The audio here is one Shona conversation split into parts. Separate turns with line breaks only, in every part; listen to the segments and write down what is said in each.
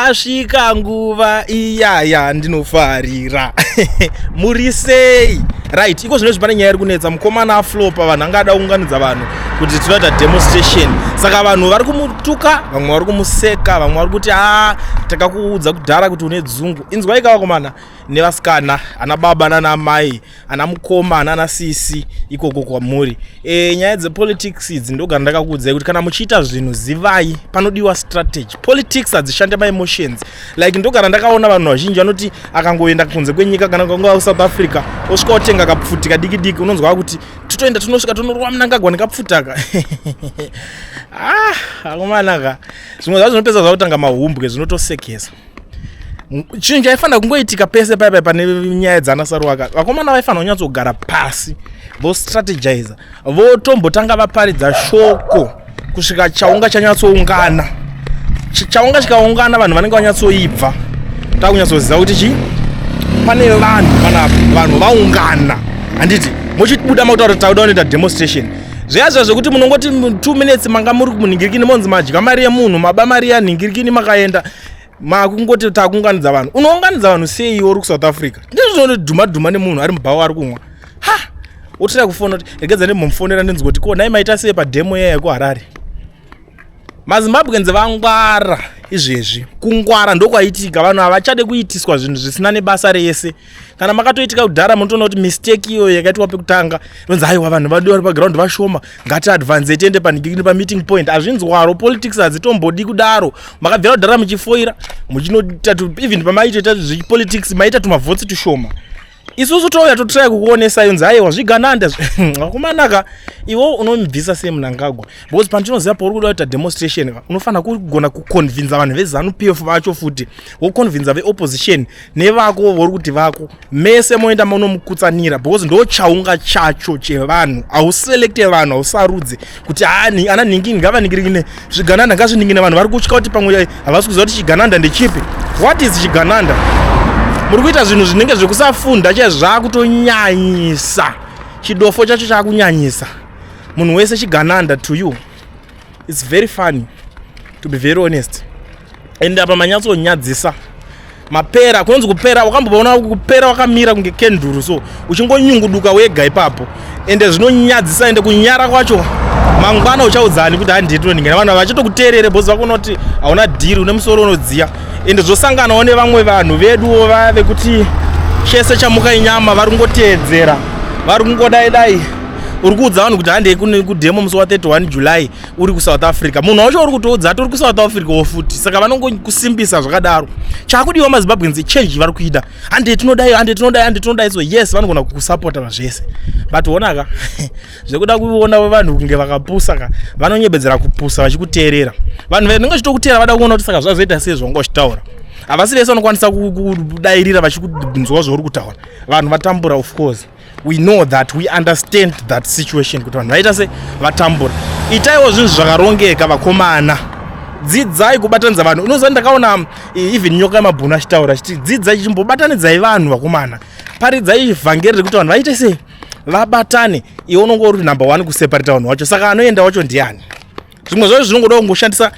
yasvika nguva iyaya ndinofarira. Murisei. Right, iko zvino zvipane nyaya iri kunetsa mukomana aflopa vanhu angada kuunganidza vanhu kuti tinoita demostation. Saka vanhu vari kumutuka, vamwe vari kumuseka, vamwe vari kuti takakuudza kudhara kuti une dzungu. Inzwai kavakomana nevasikana, ana baba nana mai, ana mukoma nana sisi ikoko kwamuri. Nyaya dzepolitics idzi ndogara ndakakuudzai kuti kana muchiita zvinhu zivai panodiwa strategy. Politics hadzishande emotions. Like ndogara ndakaona vanhu vazhinji vanoti akangoenda kunze kwenyika kana kunga South Africa osvika otenga kapfuti diki diki unonzwa kuti tutoenda tunosvika tunorwa Mnangagwa nekapfutaka. Akomanaka zvimwe zvacho zvinopedza zvakutanga mahumbwe zvinotosekesa. Chinhu chaifanira kungoitika pese paipai pane nyaya dzana Saruwaka, vakomana vaifanira kunyatsogara pasi vostrategize, votombotanga vaparidza shoko kusvika chaunga chanyatsoungana. Chaunga chikaungana vanhu vanenge vanyatsoibva takunyatsoziva kuti pane vanhu vaungana. Handiti muchibuda mautauro tauda unoita demostation. Zviya zvekuti munongoti 2 minutes manga muri kumunhingirikini monzi madya mari yemunhu maba mari yanhingirikini makaenda makungoti takuunganidza vanhu. Unounganidza vanhu sei uri kuSouth Africa? Ndizvonodhuma nemunhu ari mubhawa ari kumwa. Otira kufona kuti regedza ndimbomufonera ndinzwa kuti ko nai maita sei pademo yeye kuHarare. maZimbabweans vangwara izvezvi. Kungwara ndokwaitika, vanhu havachade kuitiswa zvinhu zvisina nebasa rese. Kana makatoitika kudhara munotoona kuti mistake iyo yakaitwa pekutanga inonzi haiwa vanhu vadi vari paground vashoma ngati advance tiende panhingirikini pameeting point. Hazvinzwaro, politics hadzitombodi kudaro. Makabvira kudhara muchifoira muchinoita even pamaitoita zvepolitics maita tumavhotsi tushoma. Isusu touya totrai kukuonesa yonzi haiwa zvigananda. Akumanaka iwo unomubvisa seMnangagwa. Because pandinoziva pauri kuda kuita demonstration unofanira kugona kuconvince vanhu veZANU-PF vacho futi, woconvince veopposition nevako vori kuti vako mese moenda munomukutsanira because ndo chaunga chacho chevanhu. Hauselekte vanhu, hausarudze kuti ana ningini ngavaningirikine zvigananda ngazviningine vanhu vari kutya kuti pamwe havasi kuziva kuti chigananda ndechipi. What is chigananda? Muri kuita zvinhu zvinenge zvekusafunda zvakutonyanyisa. Chidofo chacho chakunyanyisa. Munhu wese chigananda to you. It's very funny, to be very honest. And apa manyatsonyadzisa. Mapera kunonzi kupera, wakamboona kupera wakamira kunge kenduru so uchingonyunguduka wega ipapo. Ende zvinonyadzisa ende kunyara kwacho mangwana uchaudzani kuti handiti ningina vanhu vachitokuteerere bozi vakonoti hauna dhiri une musoro unodziya. Ende zvosanganawo nevamwe vanhu veduwo vave kuti chese chamuka inyama vari kungoteedzera, vari kungodai uri kuudza vanhu kuti handei kudemo musi wa31 July uri kuSouth Africa. Munhu wacho uri kutoudza ati uri kuSouth Africa wofuti, saka vanongokusimbisa zvakadaro. Chakudiwa maZimbabweans change vari kuita. Handei tinodai so yes vanogona kukusapota zvese. But onaka zvekuda kuona vanhu kunge vakapusa vanonyebedzera kupusa vachikuteerera. Vanhu vanenge vachitokuteera vada kuona kuti saka zvazoita sei zvongochitaura. Havasi vese vanokwanisa kudairira vachikunzwa zvauri kutaura. Vanhu vatambura of course. We know that, we understand that situation kuti vanhu vaita se vatambura. Itaiwo zvinhu zvakarongeka vakomana. Dzidzai kubatanidza vanhu. Unoziva ndakaona even nyoka yamabhunu achitaura achiti dzidzai chimbobatanidzai vanhu vakomana. Paridzai vhangeri rekuti vanhu vaite sei vabatane. Iwe unongori number 1 kuseparate vanhu vacho. Saka anoenda wacho ndiani? Zvimwe zvacho zvinongoda kungoshandisa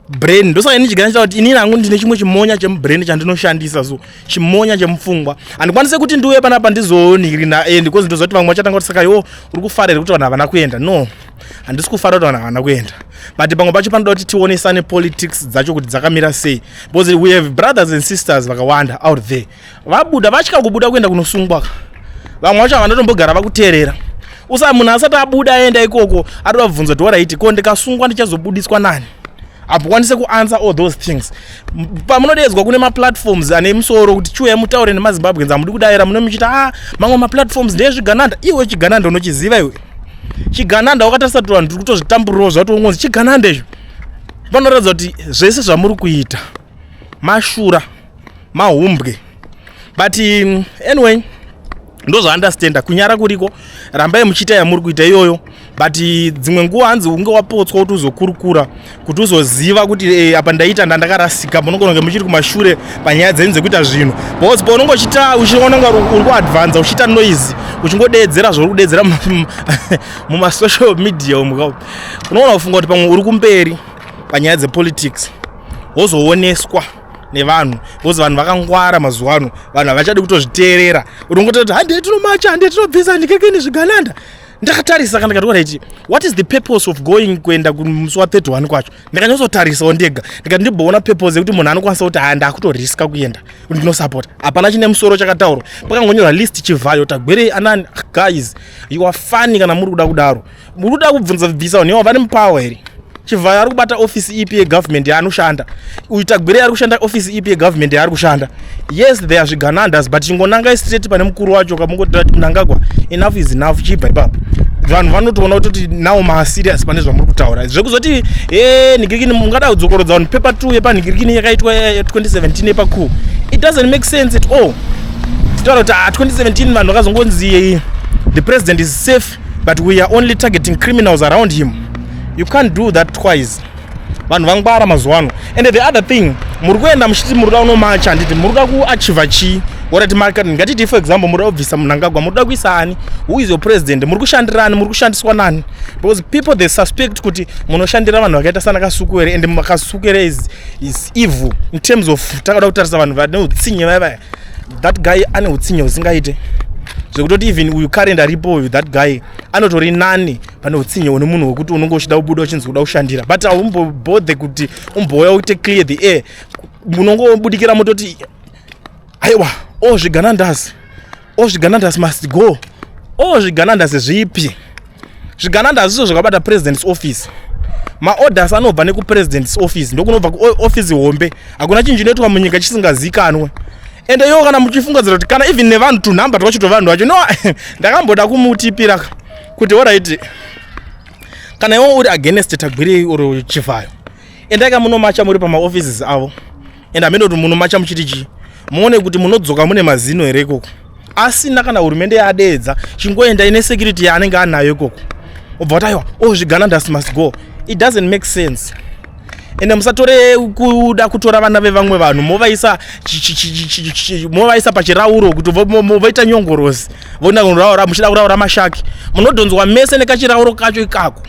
brain. Ndosaka ini chiganisa kuti inini hangu ndine chimwe chimonya chemubrain chandinoshandisa so chimonya chemupfungwa. Handikwanise kuti ndiuye panapa ndizoonirina because ndozoti vamwe vachatanga kuti saka iwo uri kufarira kuti vanhu havana kuenda. No, handisi kufarira kuti vanhu havana kuenda. But pamwe pacho panoda kuti tionesane politics dzacho kuti dzakamira sei. Because we have brothers and sisters vakawanda out there. Vabuda vachika kubuda kuenda kunosungwa. Vamwe vacho havanotombogara vakuteerera. Usa munhu asati abuda aenda ikoko atoda kubvunza kuti waraiti ko ndikasungwa ndichazobudiswa nani? Apokwanise kuanswer all those things. Pamunodedzwa kune maplatforms ane musoro kuti chuya mutaure nemaZimbabweans amudi kudaira munomuchita mamwe maplatforms ndezvigananda. Iwe chigananda unochiziva iwe. Chigananda wakatarisa kuti vanhu kutozvitamburiro zvatongonzi chigananda izvo. Panoratidza kuti zvese zvamuri kuita mashura mahumbwe. But anyway ndozo understand kunyara kuriko rambai muchita yamuri kuita iyoyo. But dzimwe nguva hanzi unge wapotswa kuti uzokurukura kuti uzoziva kuti apa ndaita ndakarasika munogona kunge muchiri kumashure panyaya dzenyu dzekuita zvinhu. Because paunongochita uchiona nga uri kuadvance uchiita noise uchingodeedzera zvori kudeedzera muma social media umu unoona kufunga kuti pamwe uri kumberi panyaya dzepolitics wozooneswa nevanhu because vanhu vakangwara mazuva ano vanhu havachadi kutozviteerera unongoti kuti handei tinomacha handei tinobvisa ndikekeni zvigananda ndakatarisa kana ndikati right what is the purpose of going kuenda kumusi wa 31 kwacho ndikanyatsotarisa ndega ndikati ndibhoona purpose yekuti munhu anokwanisa kuti ndakutoriska kuenda kuti ndinosapota hapana chine musoro chakataurwa pakangonyorwa list chivhayo tagwere anani guys you are funny kana muri kuda kudaro muri kuda kubvunza bvisa newa vane mupower here chivhayo ari kubata office ipi yegovernment yaanoshanda uitagwere ari kushanda office ipi yegovernment yaari kushanda yes there are zviganandas but chingonanga straight pane mukuru wacho kamungoti mnangagwa enough is enough chipa ipapo vanhu vanotoona kuti now serious pane zvamuri kutaura zvekuzoti nigirikini mungada kudzokorodza vanhu paper 2 yepanhigirikini yakaitwa 2017 yepacool it doesn't make sense at all titaura kuti 2017 vanhu vakazongonzi the president is safe but we are only targeting criminals around him. You can't do that twice. Vanhu vangwara mazuano. And the other thing, muri kuenda muchiti muri kuda unomacha handiti muri kuda kuachieve chi orati market ngatiti for example muri obvisa Mnangagwa muri kuda kuisa ani who is your president muri kushandirani muri kushandiswa nani because people they suspect kuti munoshandira vanhu vakaita sana Kasukere and Kasukere is evil in terms of takada kutarisa vanhu vane utsinye vaya that guy ane utsinye usingaite zvekutoti even uyu current aripo with that guy anotori nani pane utsinye une munhu wekuti unongo uchida kubuda uchinzi kuda kushandira but aumbobodhe kuti umbouya uite clear the air munongobudikira mototi aiwa zviganandas must go zviganandas zvipi zviganandas izvo zvakabata president's office maorders anobva nekupresident's office ndokunobva kuoffice hombe hakuna chinhu chinoitwa munyika chisingazikanwe ende yo kana muchifungidzira kuti kana even nevanhu tunhamba twachito vanhu vacho no ndakamboda kumutipira kuti alright kana iwo uri against tagwiri uri chivhayo endaka munomacha muri pama offices avo enda amene kuti munomacha muchitichi muone kuti munodzoka mune mazino here ikoko asina kana hurumende yadeedza chingoenda ine security yaanenge anayo ikoko obva kuti aiwa zviganandas must go. It doesn't make sense. Ende musatore kuda kutora vana vevamwe vanhu movaisa pachirauro kuti voita nyongorosi vona kuraura muchida kuraura mashaki munodonzwa mese nekachirauro kacho ikako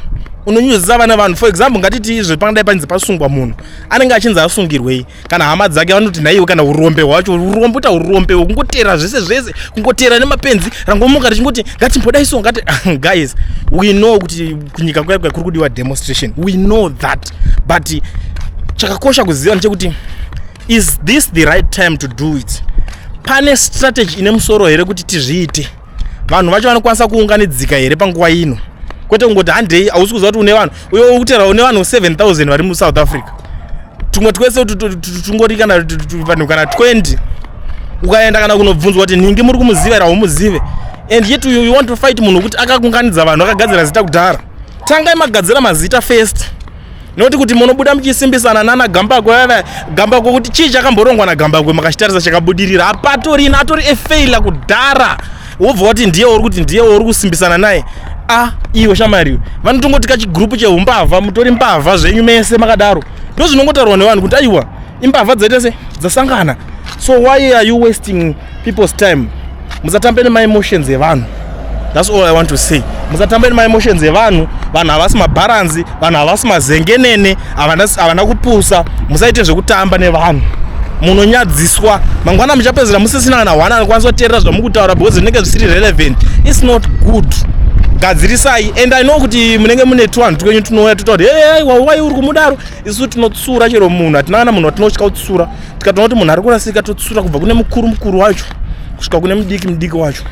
unonyudzisa vana vanhu for example ngatiti izvo pangadai panzi pasungwa munhu anenge achinzi asungirwei kana hama dzake vanoti naiwe kana urombe hwacho urombe kungotera zvese kungotera nemapenzi rangomuka richingoti ngatimbodaiso ngati guys we know kuti kunyika kwakwe kuri kudiwa demonstration we know that but chakakosha kuziva ndechekuti is this the right time to do it pane strategy ine musoro here kuti tizviite vanhu vacho vanokwanisa kuunganidzika here panguva ino kwete kungoti handei hausi kuziva kuti une vanhu uyo ukutera une vanhu 7,000 vari muSouth Africa tumwe twese tungori kana vanhu kana 20 ukaenda kana kunobvunzwa kuti ningi muri kumuziva here haumuzive and yet you want to fight munhu kuti akakunganidza vanhu akagadzira zita kudhara tangai magadzira mazita first noti kuti munobuda muchisimbisana nana Gambagwe kuti chii chakamborongwa naGambagwe makashitarisa chakabudirira hapatorina atori efailure kudhara wobva kuti ndiye uri kuti ndiye uri kusimbisana naye iwe shamariwe vanotongoti kachigrupu cheumbavha mutori mbavha zvenyu mese makadaro ndo zvinongotaurwa nevanhu kuti aiwa imbavha dzaitese dzasangana so why are you wasting people's time musatambe nemaemotions evanhu. That's all I want to say. Musatambe nemaemotions evanhu havasi mabaransi vanhu havasi mazengenene havana kupusa musaite zvekutamba nevanhu munonyadziswa mangwana muchapedzera musisina kana hwana anokwanisa kuteerera zvamukutaura because zvinenge zvisiri relevant. It's not good. Gadzirisai and I know kuti munenge mune tuvanhu twenyu tunouya tototi wai uri kumudaro isu tinotsura chero munhu hatina kana munhu watinotya kutsura tikatoona kuti munhu ari kurasika totsura kubva kune mukuru wacho kusvika kune mudiki wacho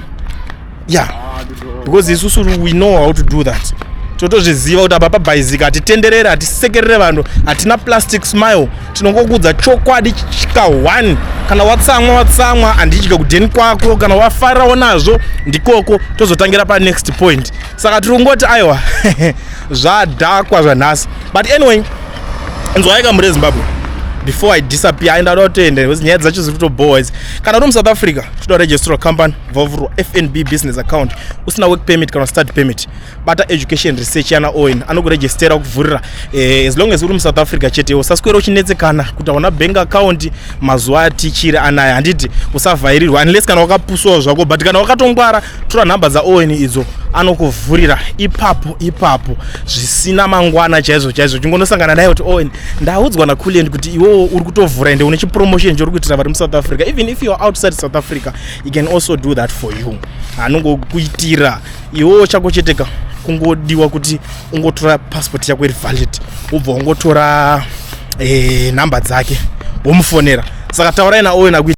because isusu we know how to do that. Totozviziva kuti apa pabhaizika hatitenderere hatisekerere vanhu hatina plastic smile tinongokudza chokwadi chika 1 kana watsamwa handidya kudheni kwako kana wafarirawo nazvo ndikoko tozotangira pa next point saka tiri kungoti aiwa zvadhakwa zvanhasi but anyway nzwaika muri Zimbabwe before I disappear and I don't end it nyaya dzacho ziri kutobowa idzi kana uri muSouth Africa toregister company vavurwa FNB business account usina work permit kana start permit bata education research yana own anokuregistera kuvhurira as long as uri muSouth Africa chete usaswera uchinetsekana kuti una bank account mazuva atichira anaya handiti usavhairirwa unless kana wakapuswa zvako but kana wakatongwara tora nhamba dza own idzo anokuvhurira ipapo zvisina mangwana chaizvo chingonosangana naye kuti own ndaudzwa naKulliant kuti iwe uri kutovhura ende une chipromotion chori kuitira vari muSouth Africa. Even if you are outside South Africa, you can also do that for you. Anongokuitira iwo chako cheteka kungodiwa kuti ungotora passport yako iri valid, ubva ungotora namba dzake womufonera. Saka taurai naOwen